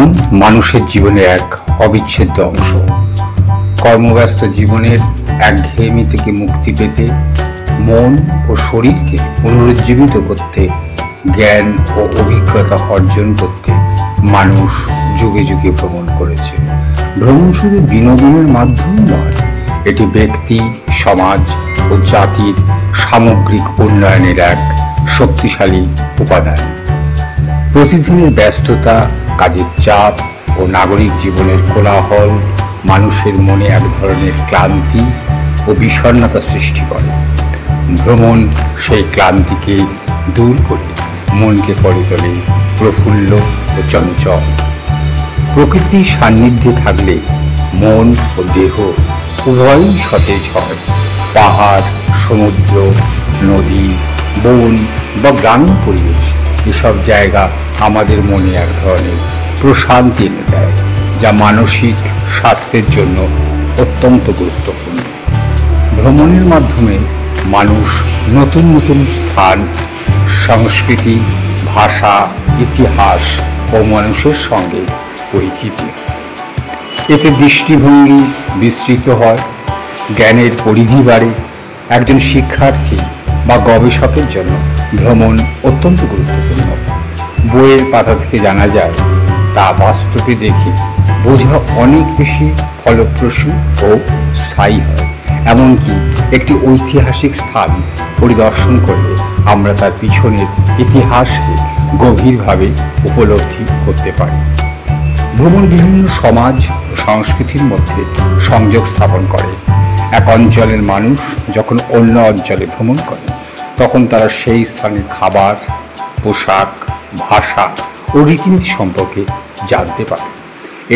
ভ্রমণ মানুষের জীবনের এক অবিচ্ছেদ্য অংশ। কর্মব্যস্ত জীবনের একঘেয়েমি থেকে মুক্তি পেতে, মন ও শরীরকে পুনরুজ্জীবিত করতে, জ্ঞান ও অভিজ্ঞতা অর্জন করতে মানুষ যুগে যুগে ভ্রমণ করেছে। ভ্রমণ শুধু বিনোদনের মাধ্যম নয়, এটি ব্যক্তি, সমাজ ও জাতির সামগ্রিক উন্নয়নের এক শক্তিশালী উপাদান। প্রতিদিনের ব্যস্ততা, কাজের চাপ ও নাগরিক জীবনের কোলাহল মানুষের মনে এক ধরনের ক্লান্তি ও বিষণ্ণতা সৃষ্টি করে। ভ্রমণ সেই ক্লান্তিকে দূর করে মনকে করে তোলে প্রফুল্ল ও চঞ্চল। প্রকৃতির সান্নিধ্যে থাকলে মন ও দেহ উভয়ই সতেজ হয়। পাহাড়, সমুদ্র, নদী, বন বা গ্রামীণ পরিবেশ, এসব জায়গা আমাদের মনে এক ধরনের প্রশান্তি এনে দেয়, যা মানসিক স্বাস্থ্যের জন্য অত্যন্ত গুরুত্বপূর্ণ। ভ্রমণের মাধ্যমে মানুষ নতুন নতুন স্থান, সংস্কৃতি, ভাষা, ইতিহাস ও মানুষের সঙ্গে পরিচিতি। এতে দৃষ্টিভঙ্গি বিস্তৃত হয়, জ্ঞানের পরিধি বাড়ে। একজন শিক্ষার্থী বা গবেষকের জন্য ভ্রমণ অত্যন্ত গুরুত্বপূর্ণ। বইয়ের পাতা থেকে জানা যায়, তা বাস্তবে দেখে বোঝা অনেক বেশি ফলপ্রসূ ও স্থায়ী হয়। এমনকি একটি ঐতিহাসিক স্থান পরিদর্শন করলে আমরা তার পিছনের ইতিহাসকে গভীরভাবে উপলব্ধি করতে পারি। ভ্রমণ বিভিন্ন সমাজ ও সংস্কৃতির মধ্যে সংযোগ স্থাপন করে। এক অঞ্চলের মানুষ যখন অন্য অঞ্চলে ভ্রমণ করে, তখন তারা সেই স্থানের খাবার, পোশাক, ভাষা ও রীতিনীতি সম্পর্কে জানতে পারে।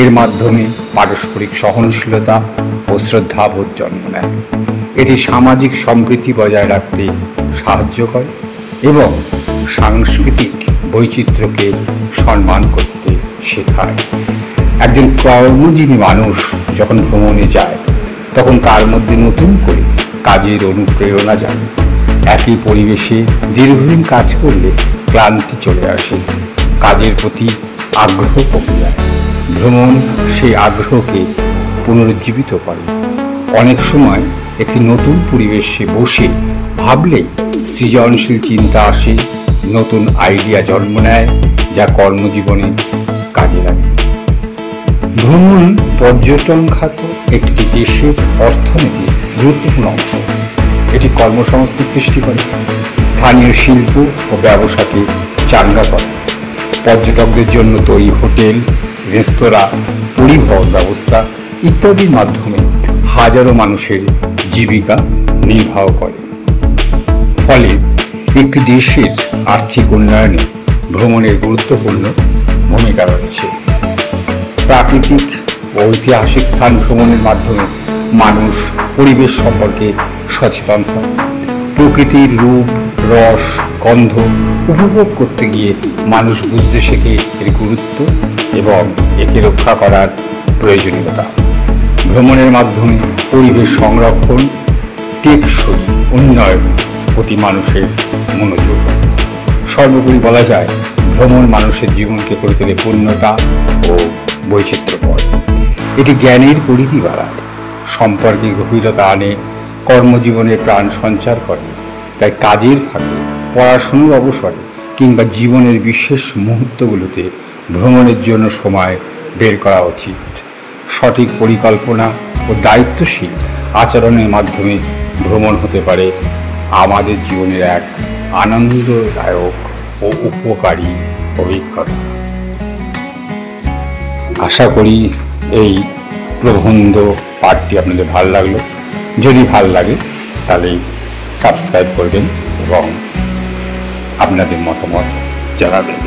এর মাধ্যমে পারস্পরিক সহনশীলতা ও শ্রদ্ধাবোধ জন্ম নেয়। এটি সামাজিক সম্প্রীতি বজায় রাখতে সাহায্য করে এবং সাংস্কৃতিক বৈচিত্র্যকে সম্মান করতে শেখায়। একজন কর্মজীবী মানুষ যখন ভ্রমণে যায়, তখন তার মধ্যে নতুন করে কাজের অনুপ্রেরণা জাগে। একই পরিবেশে দীর্ঘদিন কাজ করলে ক্লান্তি চলে আসে, কাজের প্রতি আগ্রহ কমে যায়। ভ্রমণ সেই আগ্রহকে পুনরুজ্জীবিত করে। অনেক সময় একটি নতুন পরিবেশে বসে ভাবলেই সৃজনশীল চিন্তা আসে, নতুন আইডিয়া জন্ম নেয়, যা কর্মজীবনে কাজে লাগে। ভ্রমণ পর্যটন খাত একটি দেশের অর্থনীতির গুরুত্বপূর্ণ অংশ। এটি কর্মসংস্থান সৃষ্টি করে, স্থানীয় শিল্প ও ব্যবসাকে চাঙ্গা করে। পর্যটকদের জন্য তৈরি হোটেল, রেস্তোরাঁ, পরিবহন ব্যবস্থা ইত্যাদির মাধ্যমে হাজারো মানুষের জীবিকা নির্বাহ করে। ফলে একটি দেশের আর্থিক উন্নয়নে ভ্রমণের গুরুত্বপূর্ণ ভূমিকা রয়েছে। প্রাকৃতিক ও ঐতিহাসিক স্থান ভ্রমণের মাধ্যমে মানুষ পরিবেশ সম্পর্কে সচেতন হয়। প্রকৃতির রূপ, রস, গন্ধ উপভোগ করতে গিয়ে মানুষ বুঝতে শেখে এর গুরুত্ব এবং একে রক্ষা করার প্রয়োজনীয়তা। ভ্রমণের মাধ্যমে পরিবেশ সংরক্ষণ, টেকসই উন্নয়ন প্রতি মানুষের মনোযোগ। সর্বোপরি বলা যায়, ভ্রমণ মানুষের জীবনকে করে তোলে পূর্ণতা ও বৈচিত্র্যময়। এটি জ্ঞানের পরিধি বাড়ায়, সম্পর্কে গভীরতা আনে, কর্মজীবনে প্রাণ সঞ্চার করে। তাই কাজের ফাঁকে, পড়াশোনার অবসরে কিংবা জীবনের বিশেষ মুহূর্তগুলোতে ভ্রমণের জন্য সময় বের করা উচিত। সঠিক পরিকল্পনা ও দায়িত্বশীল আচরণের মাধ্যমে ভ্রমণ হতে পারে আমাদের জীবনের এক আনন্দদায়ক ও উপকারী অভিজ্ঞতা। আশা করি এই প্রবন্ধ পাঠটি আপনাদের ভালো লাগলো। যদি ভালো লাগে তাহলে সাবস্ক্রাইব করবেন এবং আপনাদের মতামত জানাবেন।